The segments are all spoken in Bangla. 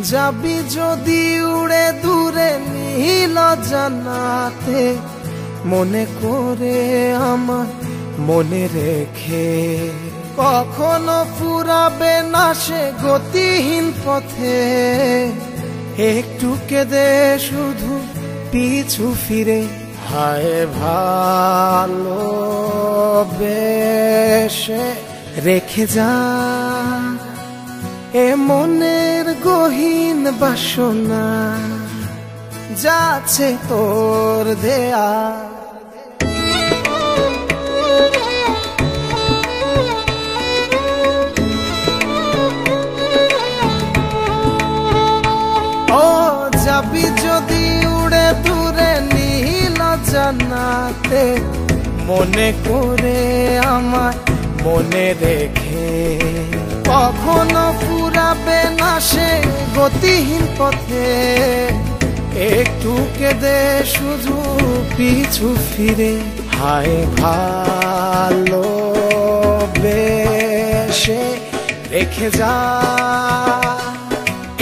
যাবি যদি উড়ে দূরে নীল জানাতে, মনে করে আমার মনে রেখে কখনো ফুরাবে না সে গতিহীন পথে। একটু কেঁদে শুধু পিছু ফিরে, হায় ভালোবেসে রেখে যা এ মনের গহীন বাসনা, যাচ্ছে তোর দেয়া। ও যাবি যদি উড়ে দূরে নীল জানাতে, মনে করে আমায় মনে রেখে কখনো ফুরাবে না সে গতিহীন পথে। একটু কেঁদে শুধু পিছু ফিরে, হায় ভালোবেসে রেখে যা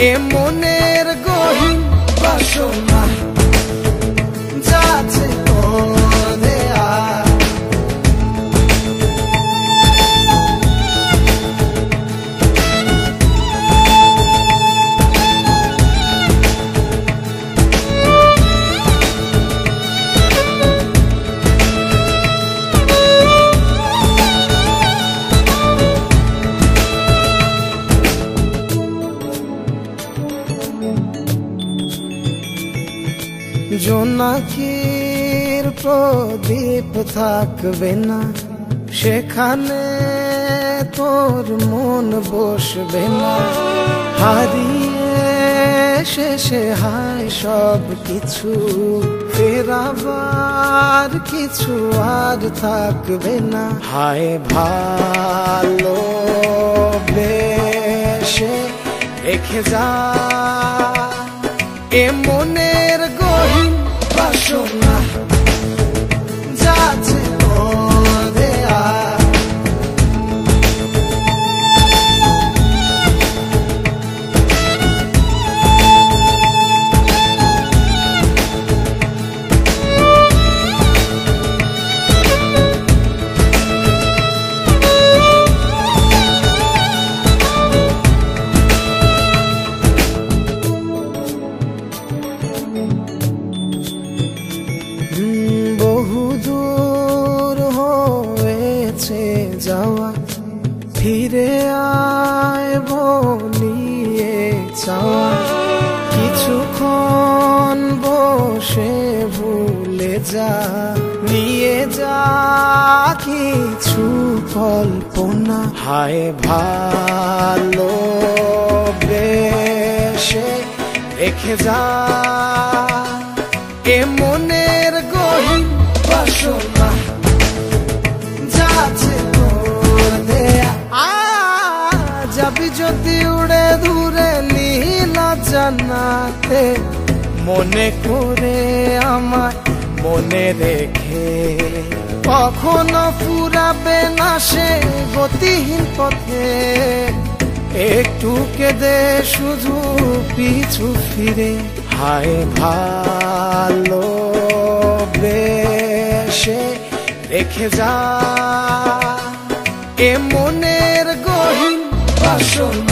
এ মনের গহীন বাসনা, যাচ্ছে তোর দেয়া। জোনাকির প্রদীপ থাকবে না, সেখানে তোর মন বসবে না। হারিয়ে শেষে হায় সব কিছু, ফেরাবার কিছু আর থাকবে না। হায় ভালোবেসে রেখে যা এ মনের গহীন বাসনা, যাচ্ছে তোর দেয়া। বহুদূর হয়েছে যাওয়া, ফিরে আয় বলিয়ে চাওয়া। কিছুক্ষণ বসে ভুলে যা, নিয়ে যা কিছু কল্পনা। হায় ভালোবেসে রেখে যা এ মনের গহীন বাসনা, যাচ্ছে তোর দেয়া। যাবি যদি উড়ে দূরে নীল জানাতে, মনে করে আমায় মনে রেখে কখনো ফুরাবে না সে গতিহীন পথে। একটু কেঁদে শুধু পিছু ফিরে, হায় ভালোবেসে রেখে যা এ মনের গহীন বাসনা।